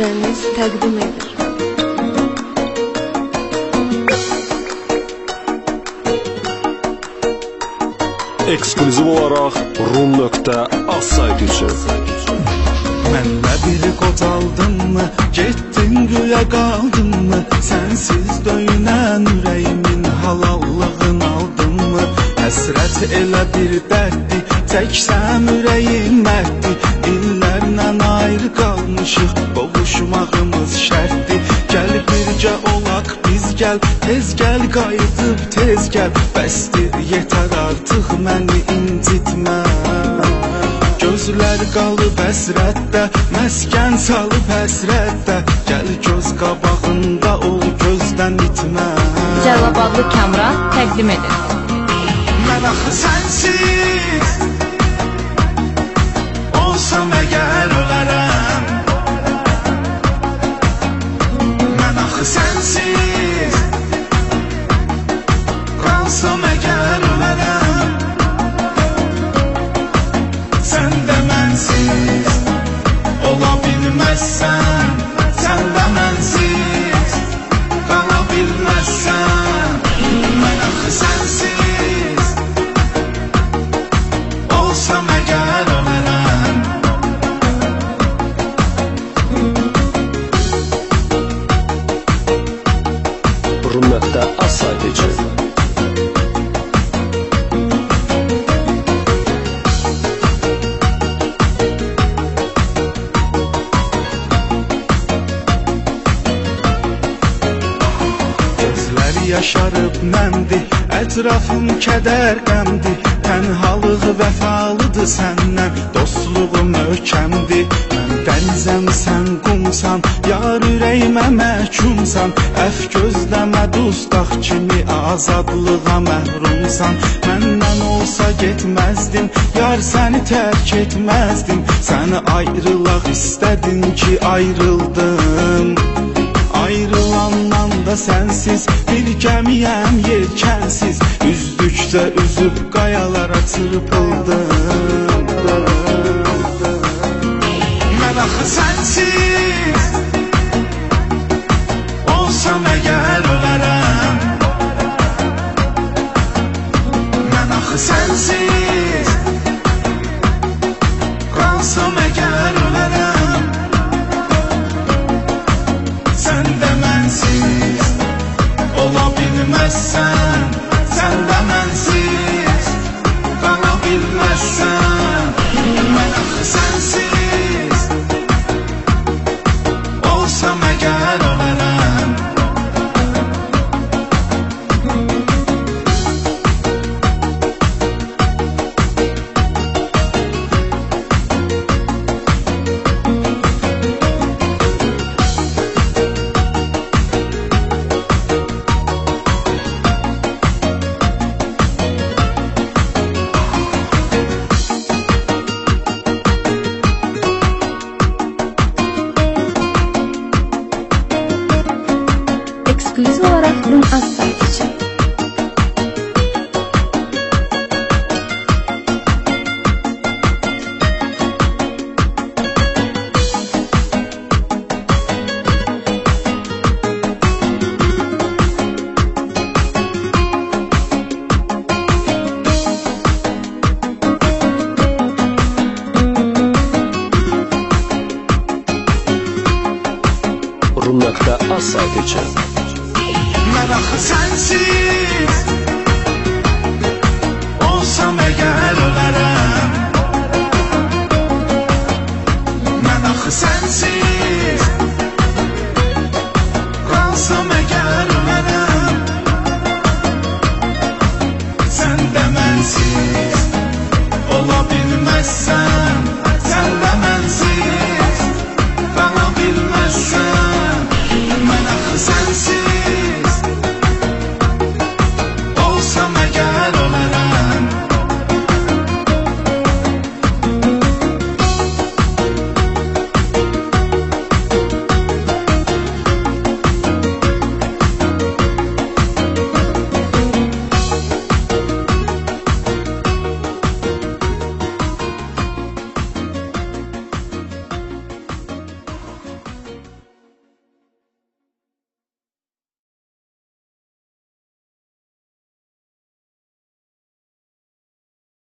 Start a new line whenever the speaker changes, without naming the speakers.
Bəndəniz təqdim edir.
Eksklüziv olaraq Rum.az saytı üçün.
Mənlə bir qocaldın mı, getdin güyə qaldın mı? Sənsiz döyünən ürəyimin halallığını aldın mı? Həsrət elə bir dərddir, çəksəm ürəyim mərddir. İllərlə ayrı qalmışıq, qovuşmağımız şərtdir. Gəl bircə olaq biz gəl, tez gəl qayıdıb tez gəl. Bəsdir yetər artıq məni incitmə. Gözlər qalıb əsrətdə, məskən salıb həsrətdə. Gəl göz qabağında ol, gözdən itmə.
Cəlilabadlı Kamran təqdim edir.
Mən axı sənsiz olsam əgər ölərəm. Mən axı sənsiz qalsam əgər ölərəm. Sən də mənsiz ola bilməzsən, sən də mənsiz qala bilməzsən. Mən axı sənsiz olsam əgər ölərəm.
Rum.az saytı üçün.
Yaşarıb nəmdir, ətrafım kədər qəmdir. Tənhalıq vəfalıdır səndən, dostluğu möhkəmdir. Mən dənizəm, sən qumsan, yar ürəyimə məhkumsan. Əf gözləmə dustaq kimi azadlığa məhrumsan. Məndən olsa getməzdim, yar səni tərk etməzdim. Səni ayrılaq istədin ki ayrıldım. Ayrılandan da sənsiz, bir gəmiyəm yelkənsiz. Üzdükcə üzüb qayalara çırpıldım. Mən axı sənsiz olsam əgər ölərəm. Mən axı sənsiz qalsam əgər ölərəm. Sən də mənsiz ola bilməzsən, sən də mənsiz qala bilməzsən. Mən axı sənsiz olsam əgər ölərəm.
Eksklüziv olaraq Rum.az saytı üçün.
Rum.az saytı üçün.
Mən axı sənsiz olsam əgər